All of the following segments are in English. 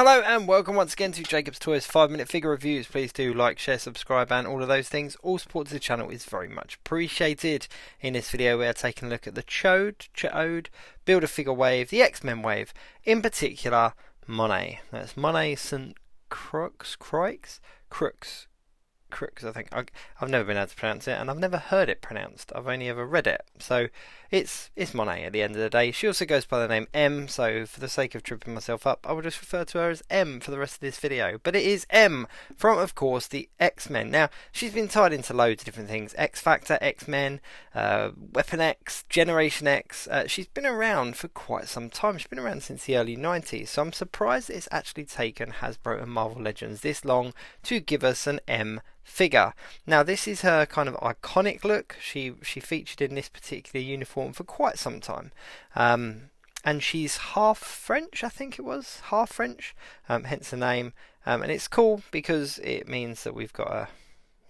Hello and welcome once again to Jacob's Toys 5-minute figure reviews. Please do like, share, subscribe and all of those things. All support to the channel is very much appreciated. In this video we are taking a look at the Chode Build-A-Figure wave, the X-Men wave, in particular MONET. That's MONET St. CROIX? CROIX, I think. I've never been able to pronounce it, and I've never heard it pronounced. I've only ever read it. So it's MONET at the end of the day. She also goes by the name M, so for the sake of tripping myself up, I will just refer to her as M for the rest of this video. But it is M from, of course, the X-Men. Now, she's been tied into loads of different things. X-Factor, X-Men, Weapon X, Generation X. She's been around for quite some time. She's been around since the early 90s, so I'm surprised it's actually taken Hasbro and Marvel Legends this long to give us an M figure. Now this is her kind of iconic look. She featured in this particular uniform for quite some time, and she's half French, I think it was half French, hence the name. And it's cool because it means that we've got a,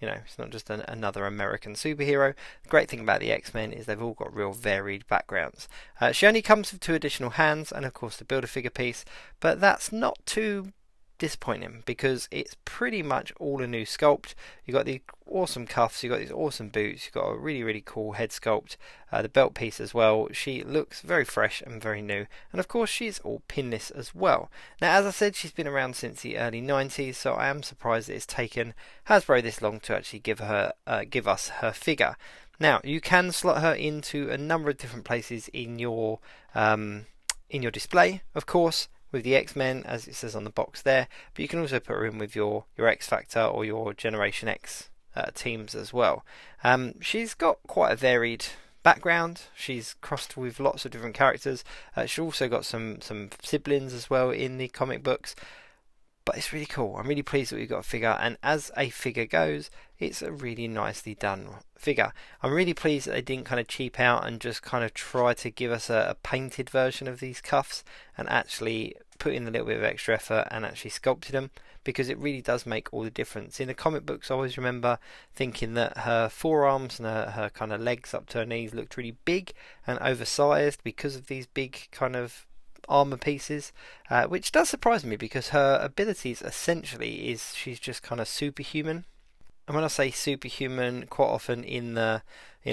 it's not just another American superhero. The great thing about the X-Men is they've all got real varied backgrounds. She only comes with 2 additional hands and of course the Build-A-Figure piece, but that's not too disappointing because it's pretty much all a new sculpt. You've got the awesome cuffs, you've got these awesome boots, you've got a really cool head sculpt, the belt piece as well. She looks very fresh and very new, and of course she's all pinless as well. Now as I said, she's been around since the early 90s, so I am surprised that it's taken Hasbro this long to actually give us her figure. Now you can slot her into a number of different places in your display, of course, with the X-Men, as it says on the box there, but you can also put her in with your X-Factor or your Generation X teams as well. She's got quite a varied background. She's crossed with lots of different characters. She's also got some siblings as well in the comic books. But it's really cool. I'm really pleased that we've got a figure, and as a figure goes, it's a really nicely done figure. I'm really pleased that they didn't kind of cheap out and just kind of try to give us a painted version of these cuffs and actually put in a little bit of extra effort and actually sculpted them, because it really does make all the difference. In the comic books, I always remember thinking that her forearms and her kind of legs up to her knees looked really big and oversized because of these big kind of armor pieces, which does surprise me because her abilities essentially is she's just kind of superhuman. And when I say superhuman, quite often in a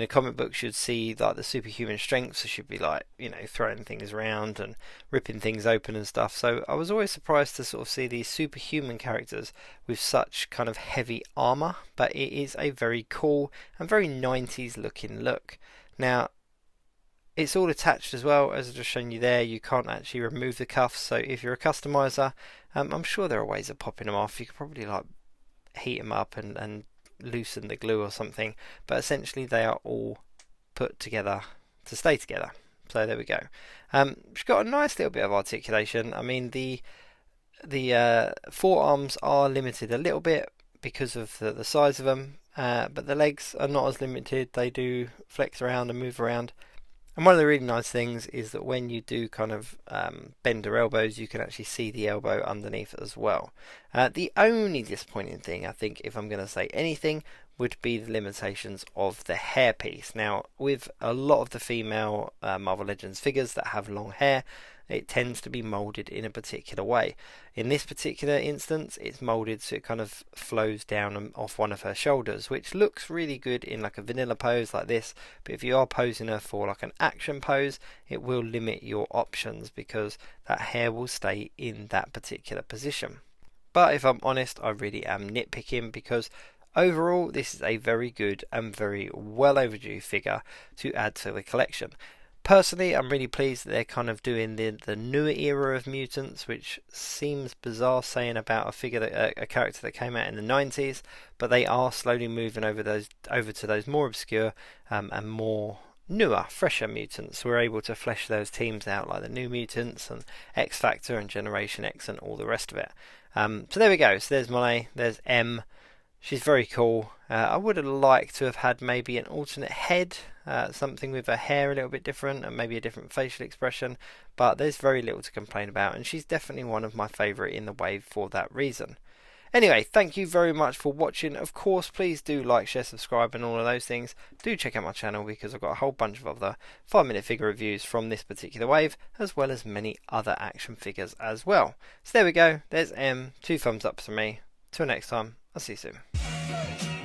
comic book you'd see like the superhuman strength, so she'd be like, throwing things around and ripping things open and stuff. So I was always surprised to sort of see these superhuman characters with such kind of heavy armor, but it is a very cool and very 90s looking look. Now it's all attached as well, as I've just shown you there. You can't actually remove the cuffs, so if you're a customizer, I'm sure there are ways of popping them off. You could probably like heat them up and loosen the glue or something, but essentially they are all put together to stay together. So there we go. She's got a nice little bit of articulation. I mean the forearms are limited a little bit because of the size of them, but the legs are not as limited. They do flex around and move around. And one of the really nice things is that when you do kind of bend her elbows, you can actually see the elbow underneath as well. The only disappointing thing, I think, if I'm going to say anything, would be the limitations of the hairpiece. Now, with a lot of the female Marvel Legends figures that have long hair, it tends to be moulded in a particular way. In this particular instance, it's moulded so it kind of flows down and off one of her shoulders, which looks really good in like a vanilla pose like this, but if you are posing her for like an action pose, it will limit your options because that hair will stay in that particular position. But if I'm honest, I really am nitpicking because overall this is a very good and very well overdue figure to add to the collection. Personally, I'm really pleased that they're kind of doing the newer era of mutants, which seems bizarre saying about a figure a character that came out in the 90s, but they are slowly moving over to those more obscure and more newer, fresher mutants. We're able to flesh those teams out like the New Mutants and X-Factor and Generation X and all the rest of it. So there we go. So there's MONET, there's M. She's very cool. I would have liked to have had maybe an alternate head, something with her hair a little bit different and maybe a different facial expression, but there's very little to complain about, and she's definitely one of my favourite in the wave for that reason. Anyway, thank you very much for watching. Of course, please do like, share, subscribe and all of those things. Do check out my channel because I've got a whole bunch of other 5-minute figure reviews from this particular wave, as well as many other action figures as well. So there we go, there's M, 2 thumbs up for me. Till next time, I'll see you soon.